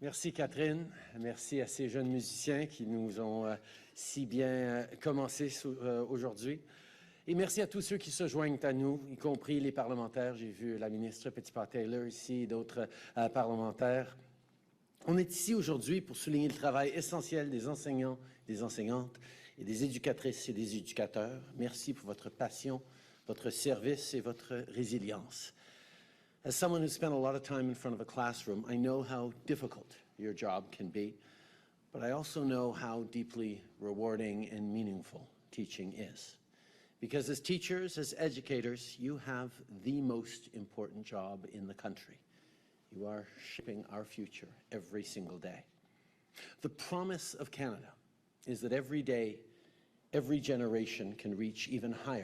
Merci Catherine, merci à ces jeunes musiciens qui nous ont si bien commencé aujourd'hui. Et merci à tous ceux qui se joignent à nous, y compris les parlementaires. J'ai vu la ministre Petitpas-Taylor ici et d'autres parlementaires. On est ici aujourd'hui pour souligner le travail essentiel des enseignants, des enseignantes et des éducatrices et des éducateurs. Merci pour votre passion, votre service et votre résilience. As someone who spent a lot of time in front of a classroom, I know how difficult your job can be, but I also know how deeply rewarding and meaningful teaching is. Because as teachers, as educators, you have the most important job in the country. You are shaping our future every single day. The promise of Canada is that every day, every generation can reach even higher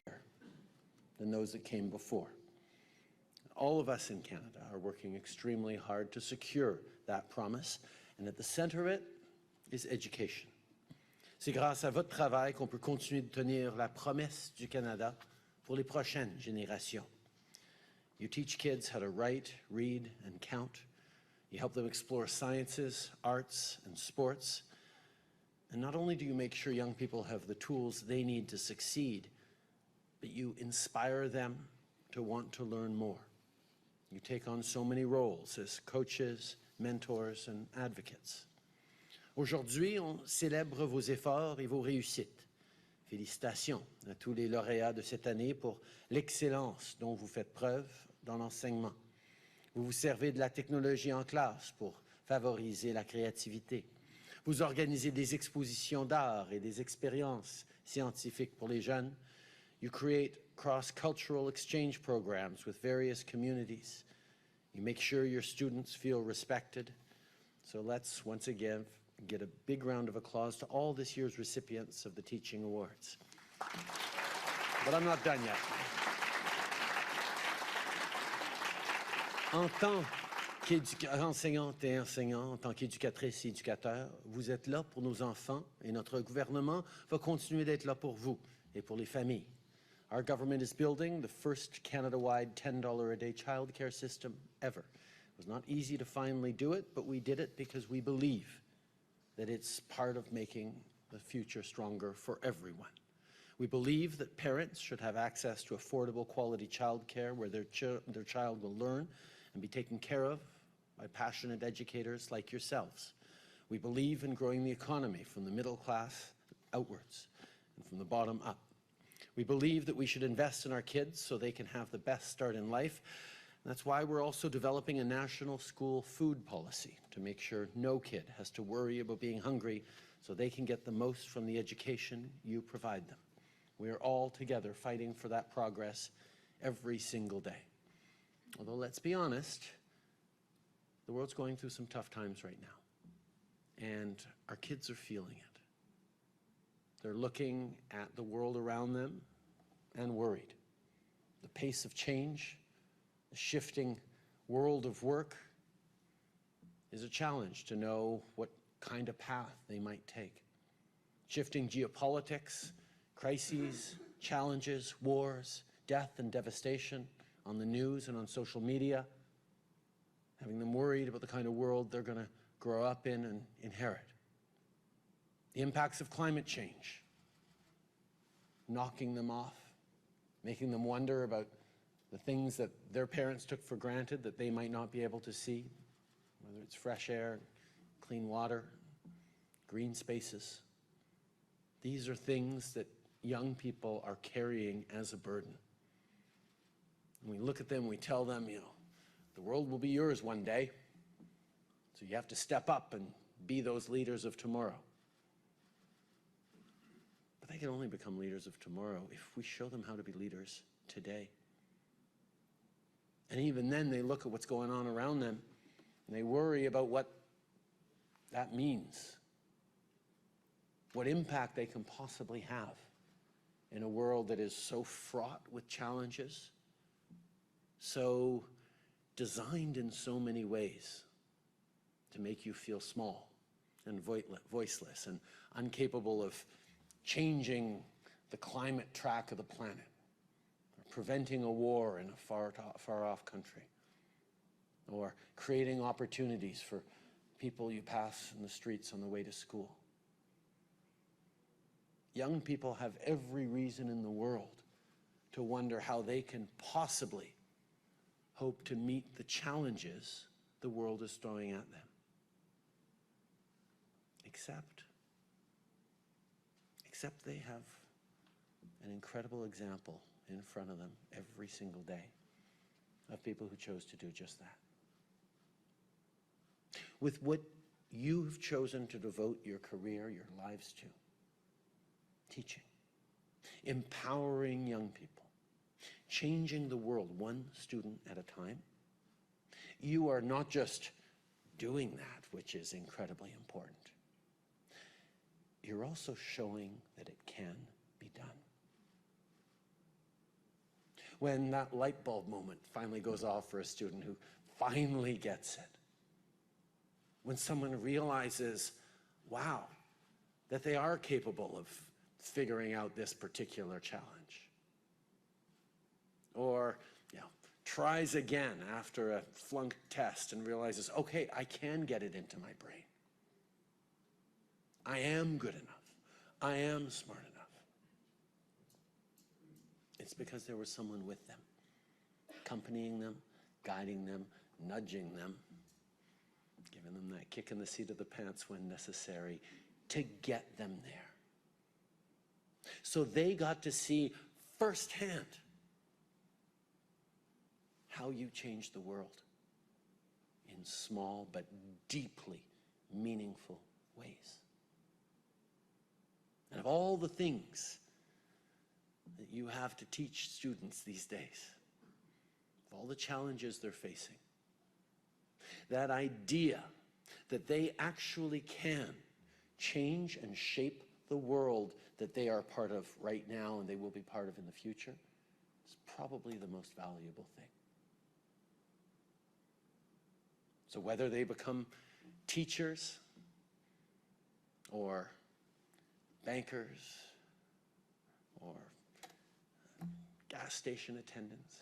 than those that came before. All of us in Canada are working extremely hard to secure that promise, and at the center of it is education. C'est grâce à votre travail qu'on peut continuer de tenir la promesse du Canada pour les prochaines générations. You teach kids how to write, read, and count. You help them explore sciences, arts, and sports. And not only do you make sure young people have the tools they need to succeed, but you inspire them to want to learn more. You take on so many roles as coaches, mentors, and advocates. Aujourd'hui, on célèbre vos efforts et vos réussites. Félicitations à tous les lauréats de cette année pour l'excellence dont vous faites preuve dans l'enseignement. Vous vous servez de la technologie en classe pour favoriser la créativité. Vous organisez des expositions d'art et des expériences scientifiques pour les jeunes. You create cross-cultural exchange programs with various communities. You make sure your students feel respected. So let's once again get a big round of applause to all this year's recipients of the Teaching Awards. But I'm not done yet. En tant qu'enseignante et enseignant, en tant qu'éducatrice et éducateur, vous êtes là pour nos enfants et notre gouvernement va continuer d'être là pour vous et pour les familles. Our government is building the first Canada-wide $10 a day childcare system ever. It was not easy to finally do it, but we did it because we believe that it's part of making the future stronger for everyone. We believe that parents should have access to affordable quality childcare where their child will learn and be taken care of by passionate educators like yourselves. We believe in growing the economy from the middle class outwards and from the bottom up. We believe that we should invest in our kids so they can have the best start in life. And that's why we're also developing a national school food policy to make sure no kid has to worry about being hungry so they can get the most from the education you provide them. We are all together fighting for that progress every single day. Although, let's be honest, the world's going through some tough times right now, and our kids are feeling it. They're looking at the world around them and worried. The pace of change, the shifting world of work is a challenge to know what kind of path they might take. Shifting geopolitics, crises, challenges, wars, death and devastation on the news and on social media, having them worried about the kind of world they're going to grow up in and inherit. The impacts of climate change, knocking them off, making them wonder about the things that their parents took for granted that they might not be able to see, whether it's fresh air, clean water, green spaces. These are things that young people are carrying as a burden. And we look at them, we tell them, the world will be yours one day, so you have to step up and be those leaders of tomorrow. But they can only become leaders of tomorrow if we show them how to be leaders today. And even then, they look at what's going on around them, and they worry about what that means, what impact they can possibly have in a world that is so fraught with challenges, so designed in so many ways to make you feel small and voiceless and incapable of changing the climate track of the planet, or preventing a war in a far-off country, or creating opportunities for people you pass in the streets on the way to school. Young people have every reason in the world to wonder how they can possibly hope to meet the challenges the world is throwing at them. Except they have an incredible example in front of them every single day of people who chose to do just that. With what you've chosen to devote your career, your lives to, teaching, empowering young people, changing the world one student at a time, you are not just doing that, which is incredibly important. You're also showing that it can be done. When that light bulb moment finally goes off for a student who finally gets it, when someone realizes, wow, that they are capable of figuring out this particular challenge, or tries again after a flunked test and realizes, okay, I can get it into my brain. I am good enough. I am smart enough. It's because there was someone with them, accompanying them, guiding them, nudging them, giving them that kick in the seat of the pants when necessary to get them there. So they got to see firsthand how you change the world in small but deeply meaningful ways. And of all the things that you have to teach students these days, of all the challenges they're facing, that idea that they actually can change and shape the world that they are part of right now and they will be part of in the future is probably the most valuable thing. So whether they become teachers or bankers or gas station attendants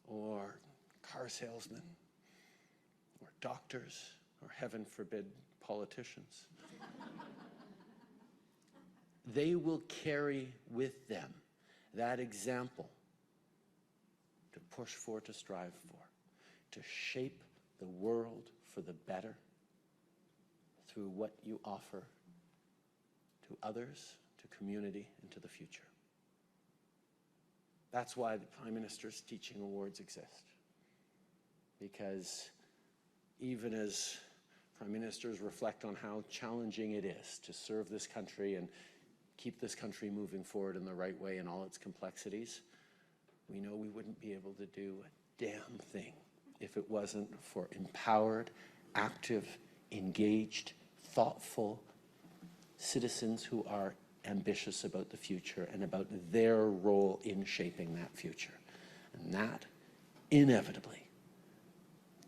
or car salesmen or doctors or, heaven forbid, politicians, they will carry with them that example to push for, to strive for, to shape the world for the better through what you offer to others, to community, and to the future. That's why the Prime Minister's Teaching Awards exist. Because even as Prime Ministers reflect on how challenging it is to serve this country and keep this country moving forward in the right way in all its complexities, we know we wouldn't be able to do a damn thing if it wasn't for empowered, active, engaged, thoughtful citizens who are ambitious about the future and about their role in shaping that future. And that inevitably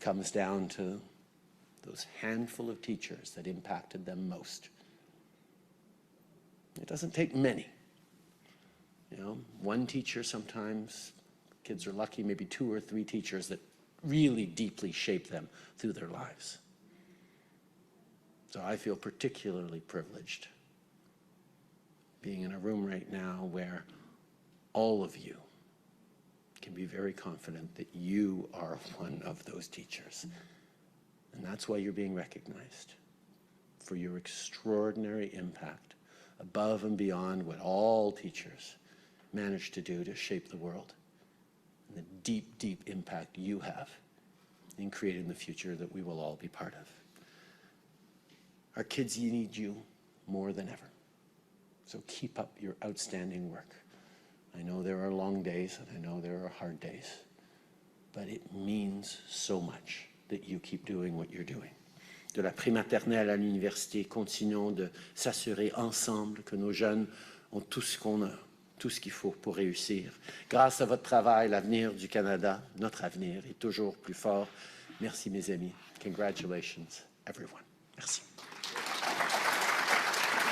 comes down to those handful of teachers that impacted them most. It doesn't take many. One teacher sometimes, kids are lucky, maybe 2 or 3 teachers that really deeply shape them through their lives. So I feel particularly privileged being in a room right now where all of you can be very confident that you are one of those teachers. And that's why you're being recognized for your extraordinary impact above and beyond what all teachers manage to do to shape the world, and the deep, deep impact you have in creating the future that we will all be part of. Our kids need you more than ever. So keep up your outstanding work. I know there are long days and I know there are hard days, but it means so much that you keep doing what you're doing. De la prématernelle à l'université, continuons de s'assurer ensemble que nos jeunes ont tout ce qu'on a, tout ce qu'il faut pour réussir. Grâce à votre travail, l'avenir du Canada, notre avenir, est toujours plus fort. Merci mes amis. Congratulations, everyone. Merci.